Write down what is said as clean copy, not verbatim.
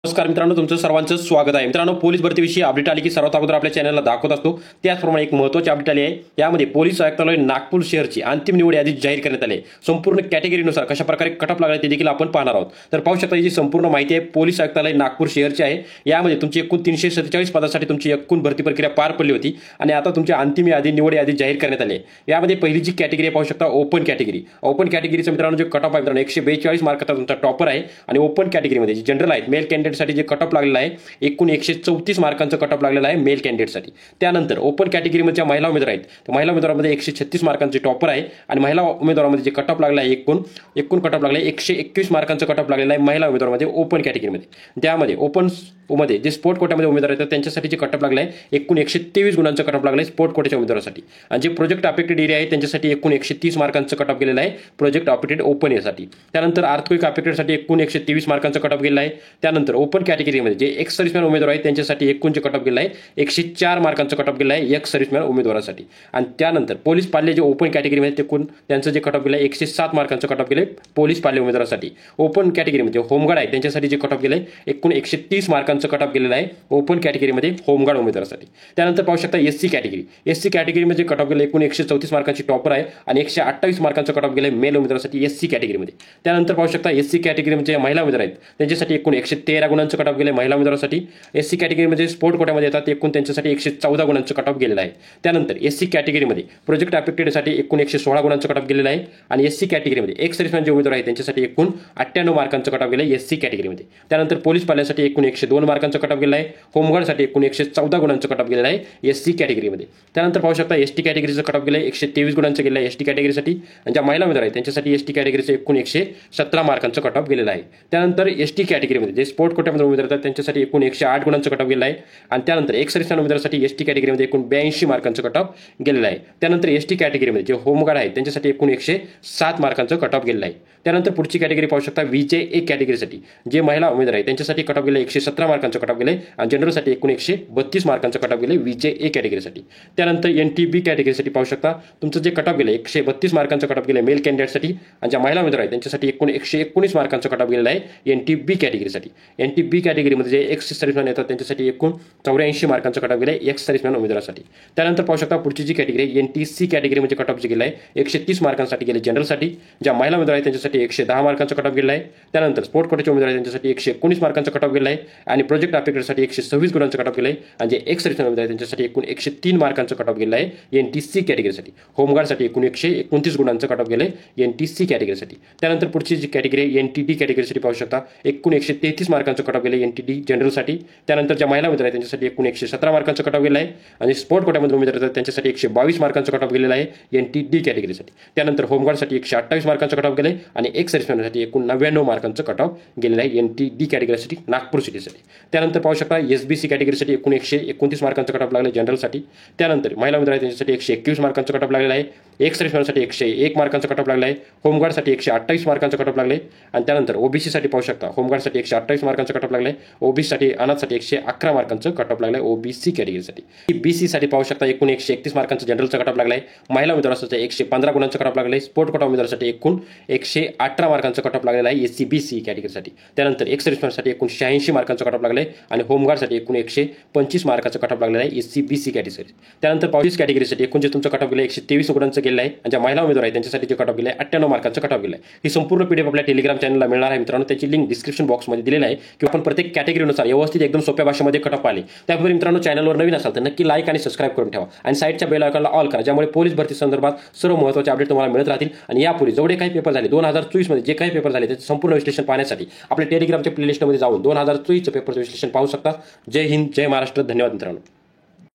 नमस्कार मित्रांनो, तुमचं सर्वांचं स्वागत आहे. मित्रांनो, पोलीस भरतीविषयी अपडेट आली की सर्वात अगोदर आपल्या चॅनलला दाखवत असतो. त्याचप्रमाणे एक महत्त्वाची अपडेट आली आहे. यामध्ये पोलीस आयुक्तालय नागपूर शहरची अंतिम निवड यादी जाहीर करण्यात आली आहे. संपूर्ण कॅटेगरीनुसार कशा प्रकारे कटअप लागला ते देखील आपण पाहणार आहोत. तर पाहू शकता, ही संपूर्ण माहिती आहे पोलीस आयुक्तालय नागपूर शहरची आहे. यामध्ये तुमची एकूण 347 पदासाठी तुमची एकूण भरती प्रक्रिया पार पडली होती आणि आता तुमची अंतिम यादी निवड यादी जाहीर करण्यात आली आहे. यामध्ये पहिली जी कॅटेगरी आहे पाहू शकता, ओपन कॅटेगरी. ओपन कॅटेगरीचं मित्रांनो जे कटअप आहे मित्रांनो 142 मार्काचा तुमचा टॉपर आहे आणि ओपन कॅटेगरीमध्ये जे जनरल आहेत मेल कॅन्डिडेटसाठी जे कटअप लागलेला आहे एकूण 134 मार्कांचं कटअप लागलेला आहे मेल कॅन्डिडेटसाठी. त्यानंतर ओपन कॅटेगरीमध्ये महिला उमेदवार आहेत तर महिला उमेदवारांमध्ये 136 मार्कांचे टॉपर आहे आणि महिला उमेदवारांमध्ये जे कटअप लागला आहे एकूण कटअप लागला आहे 121 मार्कांचं कटअप लागलेला आहे महिला उमेदवारांमध्ये ओपन कॅटेगरीमध्ये. त्यामध्ये ओपन मध्ये जे स्पोर्ट कोट्यामध्ये उमेदवार आहेत त्यांच्यासाठी जे कटअप लागला आहे एकूण 123 गुणांचं कटअप लागलं आहे स्पोर्ट कोट्याच्या उमेदवारासाठी. आणि जे प्रोजेक्ट अफेक्टेड एरिया आहे त्यांच्यासाठी एकूण 130 मार्कांचं कटअप गेलेलं आहे प्रोजेक्ट अफेक्टेड ओपन एसाठी. त्यानंतर अर्थक्वेक अफेक्टेडसाठी एकूण 123 मार्कांचं कटअप गेलं आहे. त्यानंतर ओपन कॅटेगरीमध्ये जे एक्स सर्व्हिसमॅन उमेदवार आहेत त्यांच्यासाठी एकूण जे कटअप गेलं आहे 104 मार्कांचं कटअप गेलं आहे एक्स सर्व्हिसमॅन उमेदवारासाठी. आणि त्यानंतर पोलीस पाल्य जे ओपन कॅटेगरीमध्ये एकूण त्यांचं जे कटअप गेलं आहे 107 मार्कांचं कटअप गेलं आहे पोलीस पाल्य उमेदवारासाठी. ओपन कॅटेगरीमध्ये होमगार्ड आहे त्यांच्यासाठी जे कटअप गेलं आहे एकूण 130 मार्कांचं कटअप गेलेलं आहे ओपन कॅटेगरीमध्ये होमगार्ड उमेदवारासाठी. त्यानंतर पाहू शकता एससी कॅटेगरी. एससी कॅटेगरीमध्ये कटअप गेलं एकूण 134 मार्कांची टॉपर आहे आणि 128 मार्कांचं कटअप गेलं मेल उमेदवारासाठी एससी कॅटेगरीमध्ये. त्यानंतर पाहू शकता एससी कॅटेगरीमध्ये महिला उमेदवार आहेत त्यांच्यासाठी एकूण 113 गुणांचं कटअप गेलं महिला उमेदवारासाठी. एससी कॅटेगरीमध्ये स्पोर्ट कोट्यामध्ये येतात एकूण त्यांच्यासाठी 114 गुणांचं कटअप गेलेलं आहे. त्यानंतर एससी कॅटेगरीमध्ये प्रोजेक्ट अफेक्टेडसाठी एकूण 116 गुणांचं कटअप गेलेलं आहे आणि एससी कॅटेगरीमध्ये एक्स सर्व्हिसमॅन जे उमेदवार आहेत त्यांच्यासाठी एकूण 98 मार्कांचं कटअप गेलं आहे एससी कॅटेगरीमध्ये. त्यानंतर पोलीस पाल्यासाठी एकूण 102 मार्कांचं कटअप गेलं आहे. होमगार्डसाठी एकूण 114 गुणांचं कटअप गेलेलं आहे एससी कॅटेगरीमध्ये. त्यानंतर पाहू शकता एसटी कॅटेगरीचं कटअप गेलं आहे 123 गुणांचं गेलं आहे एसटी कॅटेगरीसाठी. आणि ज्या महिला उमेदवार आहेत त्यांच्यासाठी एसटी कॅटेगरीचं एकूण 117 मार्कांचं कटअप गेलेलं आहे. त्यानंतर एसटी कॅटेगरीमध्ये जे स्पोर्ट कोट्यामध्ये उमेदवार आहेत त्यांच्यासाठी एकूण 108 गुणांचं कटअप गेलं आहे. आणि त्यानंतर एक्स सर्व्हिसमॅन उमेदवारासाठी एसटी कॅटेगरीमध्ये एकूण 82 मार्कांचं कटअप गेलेलं आहे. त्यानंतर एसटी कॅटेगरीमध्ये जे होमगार्ड आहेत त्यांच्यासाठी एकूण 107 मार्कांचं कटअप गेलेलं आहे. त्यानंतर पुढची कॅटेगरी पाहू शकता VJ1 कॅटेगरीसाठी जे महिला उमेदवार आहेत त्यांच्यासाठी कटअप गेलं 117 मार्कांचं कटअप गेलं आणि जनरलसाठी एकूण 132 मार्कांचं कटअप गेलं VJ1 कॅटेगरीसाठी. त्यानंतर NTB कॅटेगरीसाठी पाहू शकता तुमचं जे कटअप गेलं 132 मार्कांचं कटअप गेलं मेल कॅन्डिडेटसाठी आणि ज्या महिला उमेदवार आहेत त्यांच्यासाठी एकूण 119 मार्कांचं कटअप गेलेलं आहे NTB कॅटेगरीसाठी. NTB कॅटेगरीमध्ये जे एक्स सर्व्हिसमॅन येतात त्यांच्यासाठी एकूण 84 मार्कांचं कटअप गेलं एक्स सर्व्हिसमॅन उमेदवारासाठी. त्यानंतर पाहू शकता पुढची जी कॅटेगरी NTC कॅटेगरी म्हणजे कटअप जे गेलं आहे 130 मार्कांसाठी गेले जनरलसाठी. ज्या महिला उमेदवार आहेत त्यांच्यासाठी 110 मार्कांचं कटअप गेलं आहे. त्यानंतर स्पोर्ट कोट्याचे उमेदवार आहेत त्यांच्यासाठी 119 मार्कांचं कटअप गेलं आहे आणि प्रोजेक्ट अफेक्टेडसाठी 126 गुणांचं कटअप गेलं आहे आणि जे एक्स सर्व्हिसमॅन उमेदवार आहेत त्यांच्यासाठी एकूण 103 मार्कांचं कटअप गेलं आहे NTC कॅटेगरीसाठी. होमगार्डसाठी एकूण 129 गुणांचं कटअप गेलं आहे NTC कॅटेगरीसाठी. त्यानंतर पुढची जी कॅटेगरी NTD कॅटेगरीसाठी पाहू शकता एकूण 133 मार्कांचं कटअप गेलं NTD जनरलसाठी. त्यानंतर ज्या महिला उमेदवार आहेत त्यांच्यासाठी एकूण 117 मार्कांचं कटअप गेलं आहे आणि स्पोर्ट कोट्यामध्ये उमेदवार आहेत त्यांच्यासाठी 122 मार्कांचं कटअप गेलेलं आहे NTD कॅटेगरीसाठी. त्यानंतर होमगार्डसाठी 128 मार्कांचं कटअप गेलं आहे आणि एक्स सर्व्हिसमॅनसाठी एकूण 99 मार्कांचं कटअप गेलेलं आहे NTD कॅटेगरीसाठी नागपूर सिटीसाठी. त्यानंतर पाहू शकता SBC कॅटेगरीसाठी एकूण 129 मार्कांचं कटअप लागलं जनरलसाठी. त्यानंतर महिला उमेदवार आहेत त्यांच्यासाठी 121 मार्कांचं कटअप लागलेलं आहे. एक्स सर्व्हिसमॅनसाठी 101 मार्कांचं कटअप लागलं आहे. होमगार्डसाठी 128 मार्कांचं कटअप लागले आणि त्यानंतर OBCसाठी पाहू शकता होमगार्डसाठी 128 मार्कांचं कटअप लागलं आहे. OBCसाठी अनाथसाठी 111 मार्कांचं कटअप लागलं आहे OBC कॅटेगरीसाठी. BCसाठी पाहू शकता एकूण 131 मार्कांचं जनरलचं कटअप लागलं आहे. महिला उमेदवारासाठी 115 गुणांचं कटअप लागलं आहे. स्पोर्ट कोटा उमेदवारासाठी एकूण 118 मार्कांचं कटअप लागलेलं आहे SCBC कॅटेगरीसाठी. त्यानंतर एक्स सर्व्हिसमॅनसाठी एकूण 86 मार्कांचं कटअप लागलं आहे आणि होमगार्डसाठी एकूण 125 मार्कांचं कटअप लागलेलं आहे SCBC कॅटेगरी. त्यानंतर पोलीस कॅटेगरीसाठी एकूण जे तुमचं कटअप गेलं 123 गुणांचं गेलं आहे आणि ज्या महिला उमेदवार आहेत त्यांच्यासाठी जे कटअप गेलं आहे 98 मार्कांचं कटअप गेलं आहे. ही संपूर्ण PDF आपल्या टेलिग्राम चॅनलला मिळणार आहे मित्रांनो. त्याची लिंक डिस्क्रिप्शन बॉक्समध्ये दिलेली आहे किंवा आपण प्रत्येक कॅटेगरीनुसार व्यवस्थित एकदम सोप्या भाषेमध्ये कटअप आले. त्यापूर्वी मित्रांनो चॅनलवर नवीन असाल तर नक्की लाईक आणि सबस्क्राईब करून ठेवा आणि साईडच्या बेल आयकॉनला ऑल करा ज्यामुळे पोलीस भरती संदर्भात सर्व महत्त्वाचे अपडेट तुम्हाला मिळत राहतील. आणि यापूर्वी जेवढे काही पेपर झाले 2024 मध्ये जे काही पेपर झाले त्याचे संपूर्ण विश्लेषण पाहण्यासाठी आपल्या टेलिग्रामच्या प्लेलिस्टमध्ये जाऊन 2024चं पेपरचं विश्लेषण पाहू शकता. जय हिंद, जय महाराष्ट्र. धन्यवाद मित्रांनो.